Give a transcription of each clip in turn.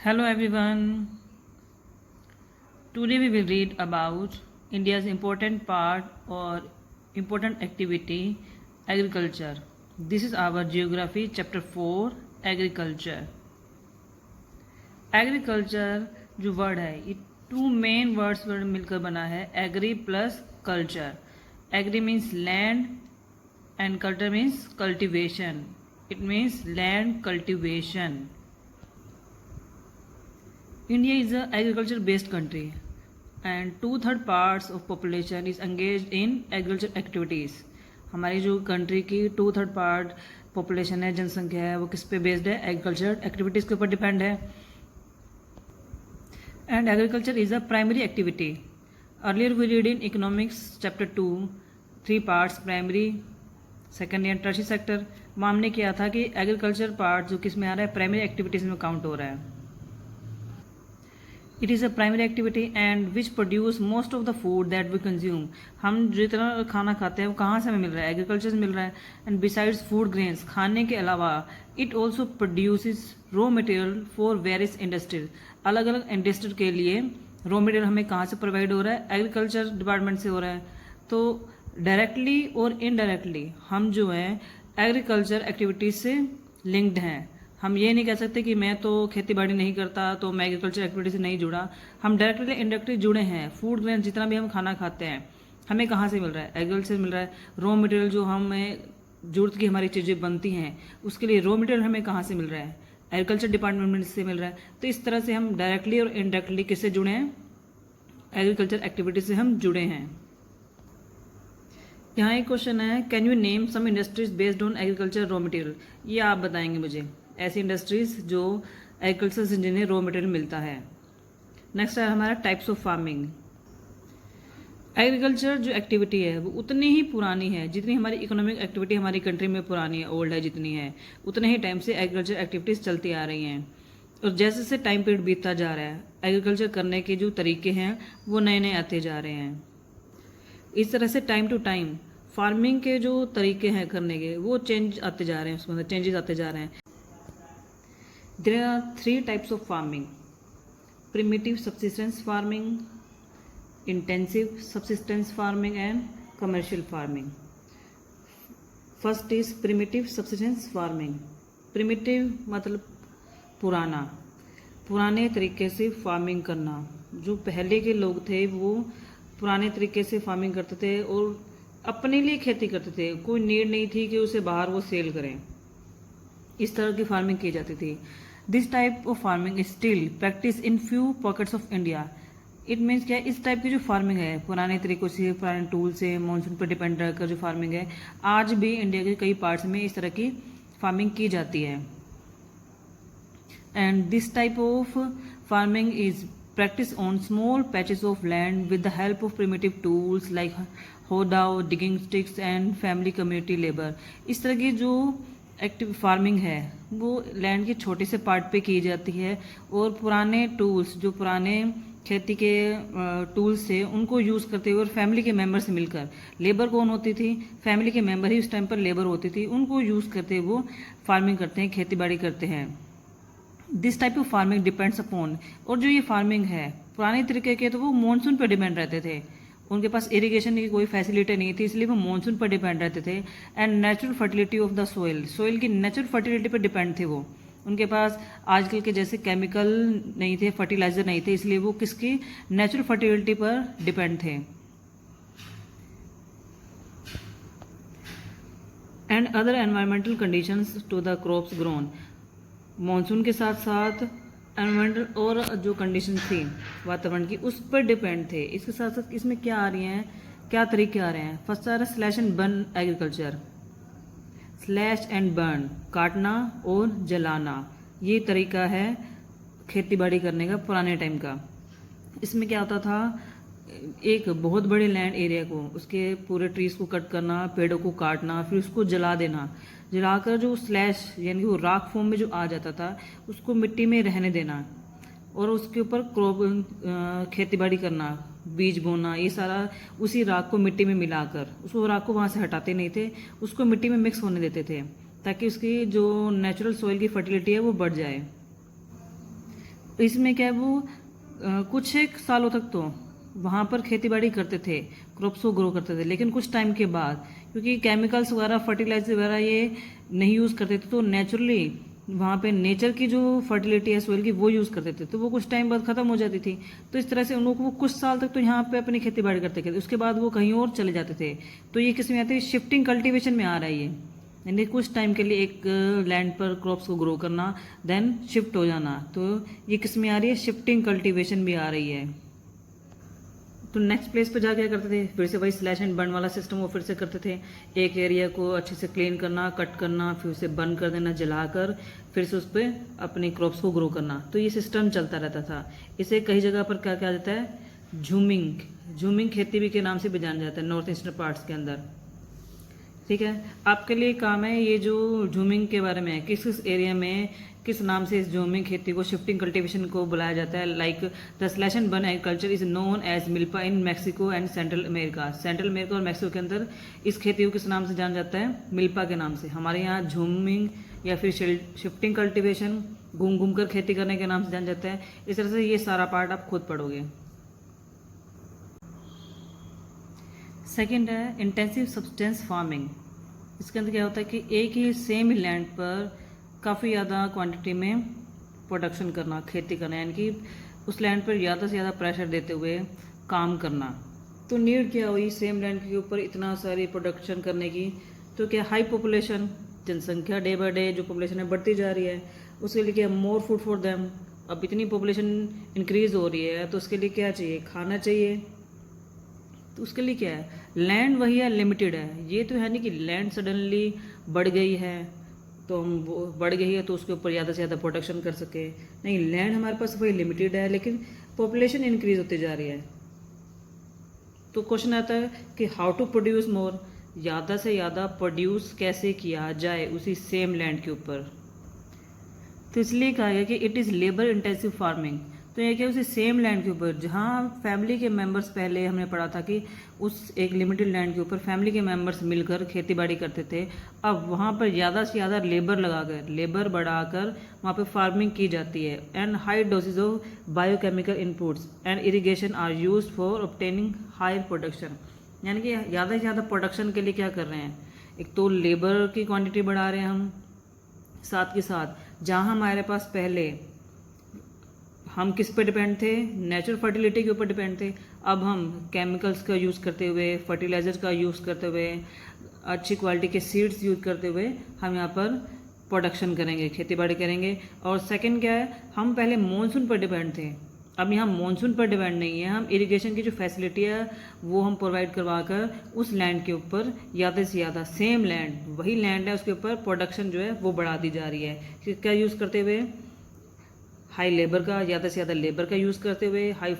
Hello everyone. Today we will read about India's important part or important activity, agriculture. This is our geography chapter 4, agriculture. Agriculture जो word है ये two main words word मिलकर बना है, agri plus culture. Agri means land and culture means cultivation. It means land cultivation. India is an agriculture-based country, and 2/3 parts of population is engaged in agriculture activities. हमारी जो country की 2/3 part population है, जनसंख्या है, वो किस पे based है? एग्रीकल्चर एक्टिविटीज़ के ऊपर डिपेंड है. And agriculture is a primary activity. Earlier we read in economics chapter 2 3 parts, primary, secondary and tertiary sector. हमने किया था कि एग्रीकल्चर पार्ट जो किस में आ रहा है, प्राइमरी एक्टिविटीज़ में काउंट हो रहा है. It is a primary activity and which produce most of the food that we consume. हम जितना खाना खाते हैं वो कहाँ से हमें मिल रहा है? एग्रीकल्चर से मिल रहा है. एंड बिसाइड्स फूड ग्रेन्स, खाने के अलावा it also produces raw material for various industries. अलग अलग इंडस्ट्री के लिए रॉ मटेरियल हमें कहाँ से प्रोवाइड हो रहा है? एग्रीकल्चर डिपार्टमेंट से हो रहा है. तो डायरेक्टली और इनडायरेक्टली हम जो है एग्रीकल्चर एक्टिविटीज से लिंक्ड हैं. हम ये नहीं कह सकते कि मैं तो खेती बाड़ी नहीं करता तो मैं एग्रीकल्चर एक्टिविटी से नहीं जुड़ा. हम डायरेक्टली इंडायरेक्टली जुड़े हैं. फूड ग्रेन जितना भी हम खाना खाते हैं हमें कहाँ से मिल रहा है? एग्रीकल्चर से मिल रहा है. रॉ मटेरियल जो हमें जरूरत की हमारी चीज़ें बनती हैं उसके लिए रॉ मटेरियल हमें कहाँ से मिल रहा है? एग्रीकल्चर डिपार्टमेंट से मिल रहा है. तो इस तरह से हम डायरेक्टली और इनडायरेक्टली किससे जुड़े हैं? एग्रीकल्चर एक्टिविटी से हम जुड़े हैं. यहाँ एक क्वेश्चन है, can you name some industries based on agriculture raw material. ये आप बताएंगे मुझे ऐसी इंडस्ट्रीज जो एग्रीकल्चर से जिन्हें रॉ मटेरियल मिलता है. नेक्स्ट है हमारा टाइप्स ऑफ फार्मिंग. एग्रीकल्चर जो एक्टिविटी है वो उतनी ही पुरानी है जितनी हमारी इकोनॉमिक एक्टिविटी हमारी कंट्री में पुरानी है, ओल्ड है जितनी है, उतने ही टाइम से एग्रीकल्चर एक्टिविटीज़ चलती आ रही हैं. और जैसे जैसे टाइम पीरियड बीतता जा रहा है एग्रीकल्चर करने के जो तरीके हैं वो नए नए आते जा रहे हैं. इस तरह से टाइम टू टाइम फार्मिंग के जो तरीके हैं करने के वो चेंज आते जा रहे हैं, उसमें चेंजेस आते जा रहे हैं. There are 3 types of farming: primitive subsistence farming, intensive subsistence farming and commercial farming. First is primitive subsistence farming. Primitive मतलब पुराना, पुराने तरीके से फार्मिंग करना. जो पहले के लोग थे वो पुराने तरीके से फार्मिंग करते थे और अपने लिए खेती करते थे. कोई नीड नहीं थी कि उसे बाहर वो सेल करें. इस तरह की फार्मिंग की जाती थी. This type of farming is still practice in few pockets of India. It means क्या, इस टाइप की जो फार्मिंग है पुराने तरीकों से, पुराने टूल से, मानसून पर डिपेंड रहकर जो फार्मिंग है आज भी इंडिया के कई पार्ट्स में इस तरह की फार्मिंग की जाती है. And this type of farming is practice on small patches of land with the help of primitive tools like होडाउ, digging sticks and family community labour. इस तरह की जो एक्टिव फार्मिंग है वो लैंड के छोटे से पार्ट पे की जाती है और पुराने टूल्स, जो पुराने खेती के टूल्स थे उनको यूज़ करते हुए और फैमिली के मेंबर से मिलकर, लेबर कौन होती थी? फैमिली के मेंबर ही उस टाइम पर लेबर होती थी. उनको यूज़ करते हुए वो फार्मिंग करते हैं, खेती बाड़ी करते हैं. This type of farming depends upon, और जो ये फार्मिंग है पुराने तरीके के तो वो मानसून पर डिपेंड रहते थे. उनके पास इरिगेशन की कोई फैसिलिटी नहीं थी इसलिए वो मानसून पर डिपेंड रहते थे. And natural fertility of the soil, soil की नेचुरल फर्टिलिटी पर डिपेंड थे वो. उनके पास आजकल के जैसे केमिकल नहीं थे, फर्टिलाइजर नहीं थे, इसलिए वो किसकी नेचुरल फर्टिलिटी पर डिपेंड थे. And other environmental conditions to the crops grown. Monsoon के साथ साथ एनवायरमेंटल और जो कंडीशन थी वातावरण की उस पर डिपेंड थे. इसके साथ साथ इसमें क्या आ रही हैं, क्या तरीके आ रहे हैं? फर्स्ट आ रहा है slash and burn agriculture. Slash and burn, काटना और जलाना, ये तरीका है खेती बाड़ी करने का पुराने टाइम का. इसमें क्या होता था, एक बहुत बड़े लैंड एरिया को, उसके पूरे ट्रीज को कट करना, पेड़ों को काटना, फिर उसको जला देना. जलाकर जो स्लैश यानी कि वो राख फॉर्म में जो आ जाता था उसको मिट्टी में रहने देना और उसके ऊपर क्रॉप खेती बाड़ी करना, बीज बोना, ये सारा उसी राख को मिट्टी में मिलाकर, उसको राख को वहाँ से हटाते नहीं थे, उसको मिट्टी में मिक्स होने देते थे ताकि उसकी जो नेचुरल सॉइल की फर्टिलिटी है वो बढ़ जाए. इसमें क्या है वो कुछ एक सालों तक तो वहाँ पर खेती बाड़ी करते थे, क्रॉप्स को ग्रो करते थे, लेकिन कुछ टाइम के बाद क्योंकि केमिकल्स वगैरह फर्टिलाइजर वगैरह ये नहीं यूज़ करते थे, तो नेचुरली वहाँ पे नेचर की जो फर्टिलिटी है सोइल की वो यूज़ करते थे, तो वो कुछ टाइम बाद ख़त्म हो जाती थी। तो इस तरह से उन लोग वो कुछ साल तक तो यहाँ पे अपनी खेती बाड़ी करते थे, उसके बाद वो कहीं और चले जाते थे। तो ये किस में आती है, शिफ्टिंग कल्टीवेशन में आ रहा है ये, यानी कुछ टाइम के लिए एक लैंड पर क्रॉप्स को ग्रो करना, देन शिफ्ट हो जाना। तो ये किस में आ रही है, शिफ्टिंग कल्टीवेशन भी आ रही है। तो नेक्स्ट प्लेस पे जा क्या करते थे, फिर से वही स्लैश एंड बर्न वाला सिस्टम वो फिर से करते थे। एक एरिया को अच्छे से क्लीन करना, कट करना, फिर उसे बर्न कर देना जलाकर, फिर से उस पर अपने क्रॉप्स को ग्रो करना। तो ये सिस्टम चलता रहता था। इसे कई जगह पर क्या कहा जाता है, झूमिंग खेती भी के नाम से भी जाना जाता है नॉर्थ ईस्टर्न पार्ट्स के अंदर। ठीक है, आपके लिए काम है ये जो झूमिंग के बारे में है, किस किस एरिया में किस नाम से इस झूमिंग खेती को, शिफ्टिंग कल्टीवेशन को बुलाया जाता है। Like the slash and burn agriculture is known as milpa in Mexico and Central America. Central America और मैक्सिको के अंदर इस खेती को किस नाम से जाना जाता है, मिल्पा के नाम से। हमारे यहाँ झूमिंग या फिर शिफ्टिंग कल्टीवेशन, घूम घूम कर खेती करने के नाम से जाना जाता है। इस तरह से ये सारा पार्ट आप खुद पढ़ोगे। सेकेंड है इंटेंसिव सब्सटेंस फार्मिंग। इसके अंदर क्या होता है कि एक ही सेम लैंड पर काफ़ी ज़्यादा क्वांटिटी में प्रोडक्शन करना, खेती करना, यानी कि उस लैंड पर ज़्यादा से ज़्यादा प्रेशर देते हुए काम करना। तो नीड क्या हुई सेम लैंड के ऊपर इतना सारी प्रोडक्शन करने की, तो क्या हाई पॉपुलेशन, जनसंख्या डे बाय डे जो पॉपुलेशन है बढ़ती जा रही है, उसके लिए क्या मोर फूड फॉर देम। अब इतनी पॉपुलेशन इंक्रीज हो रही है तो उसके लिए क्या चाहिए, खाना चाहिए। तो उसके लिए क्या है, लैंड वही है, लिमिटेड है। ये तो है नहीं कि लैंड सडनली बढ़ गई है तो हम वो बढ़ गई है तो उसके ऊपर ज़्यादा से ज़्यादा प्रोडक्शन कर सके। नहीं, लैंड हमारे पास वही लिमिटेड है, लेकिन पॉपुलेशन इंक्रीज होती जा रही है। तो क्वेश्चन आता है कि हाउ टू प्रोड्यूस मोर, ज़्यादा से ज़्यादा प्रोड्यूस कैसे किया जाए उसी सेम लैंड के ऊपर। तो इसलिए कहा गया कि it is labour intensive farming. तो ये क्या, उसी सेम लैंड के ऊपर जहाँ फैमिली के मेंबर्स, पहले हमने पढ़ा था कि उस एक लिमिटेड लैंड के ऊपर फैमिली के मेंबर्स मिलकर खेती बाड़ी करते थे, अब वहाँ पर ज़्यादा से ज़्यादा लेबर लगाकर, लेबर बढ़ाकर वहाँ पर फार्मिंग की जाती है। And high doses of biochemical inputs and irrigation are used for obtaining higher production. यानी कि ज़्यादा से ज़्यादा प्रोडक्शन के लिए क्या कर रहे हैं, एक तो लेबर की क्वान्टिटी बढ़ा रहे हैं हम, साथ के साथ जहाँ हमारे पास पहले हम किस पे डिपेंड थे, नेचुरल फर्टिलिटी के ऊपर डिपेंड थे, अब हम केमिकल्स का यूज़ करते हुए, फर्टिलाइजर का यूज़ करते हुए, अच्छी क्वालिटी के सीड्स यूज़ करते हुए हम यहाँ पर प्रोडक्शन करेंगे, खेती बाड़ी करेंगे। और सेकंड क्या है, हम पहले मॉनसून पर डिपेंड थे, अब यहाँ मॉनसून पर डिपेंड नहीं है, हम इरिगेशन की जो फैसिलिटी है वो हम प्रोवाइड करवा कर उस लैंड के ऊपर ज़्यादा से ज़्यादा, सेम लैंड वही लैंड है उसके ऊपर प्रोडक्शन जो है वो बढ़ा दी जा रही है। क्या यूज़ करते हुए, हाई लेबर का, ज़्यादा से ज़्यादा लेबर का यूज़ करते हुए, हाई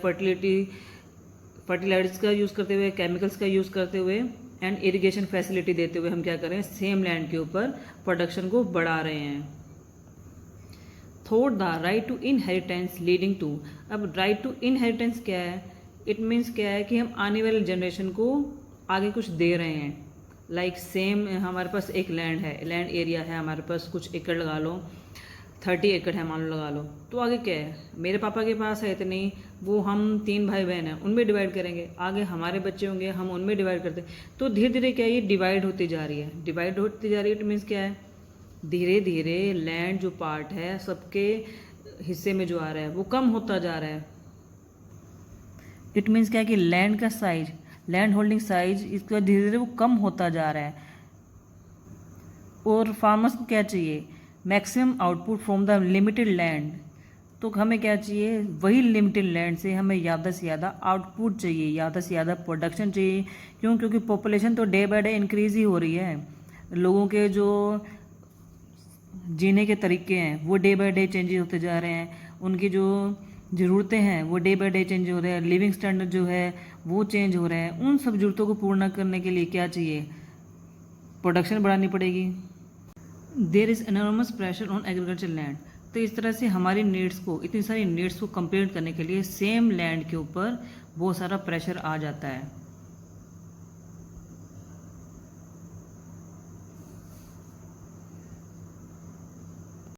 फर्टिलाइजर्स का यूज़ करते हुए, केमिकल्स का यूज़ करते हुए, एंड इरिगेशन फैसिलिटी देते हुए हम क्या कर रहे हैं, सेम लैंड के ऊपर प्रोडक्शन को बढ़ा रहे हैं। Third, the right to inheritance leading to. अब राइट टू इनहेरिटेंस क्या है, इट मीन्स क्या है कि हम आने वाले जनरेशन को आगे कुछ दे रहे हैं। लाइक सेम हमारे पास एक लैंड है, लैंड एरिया है हमारे पास, कुछ एकड़ लगा लो, 30 एकड़ है मान लो लगा लो, तो आगे क्या है, मेरे पापा के पास है इतनी, वो हम 3 भाई बहन हैं उनमें डिवाइड करेंगे, आगे हमारे बच्चे होंगे हम उनमें डिवाइड करते हैं। तो धीरे धीरे क्या है, ये डिवाइड होती जा रही है, डिवाइड होती जा रही है। इट मीन्स क्या है, धीरे धीरे लैंड जो पार्ट है सबके हिस्से में जो आ रहा है वो कम होता जा रहा है। इट मीन्स क्या है कि लैंड का साइज, लैंड होल्डिंग साइज इसका धीरे धीरे वो कम होता जा रहा है। और फार्मर्स को क्या चाहिए, maximum output from the limited land. तो हमें क्या चाहिए, वही लिमिटेड लैंड से हमें ज़्यादा से ज़्यादा आउटपुट चाहिए, ज़्यादा से ज़्यादा प्रोडक्शन चाहिए। क्यों, क्योंकि पॉपुलेशन तो डे बाय डे इंक्रीज ही हो रही है, लोगों के जो जीने के तरीके हैं वो डे बाय डे चेंज होते जा रहे हैं, उनकी जो ज़रूरतें हैं वो डे बाय डे चेंज हो रहे हैं, लिविंग स्टैंडर्ड जो है वो चेंज हो रहे हैं। उन सब ज़रूरतों को पूर्ण करने के लिए क्या चाहिए, प्रोडक्शन बढ़ानी पड़ेगी। There is enormous pressure on agriculture land. तो इस तरह से हमारी नीड्स को, इतनी सारी नीड्स को कंप्लीट करने के लिए सेम लैंड के ऊपर बहुत सारा प्रेशर आ जाता है।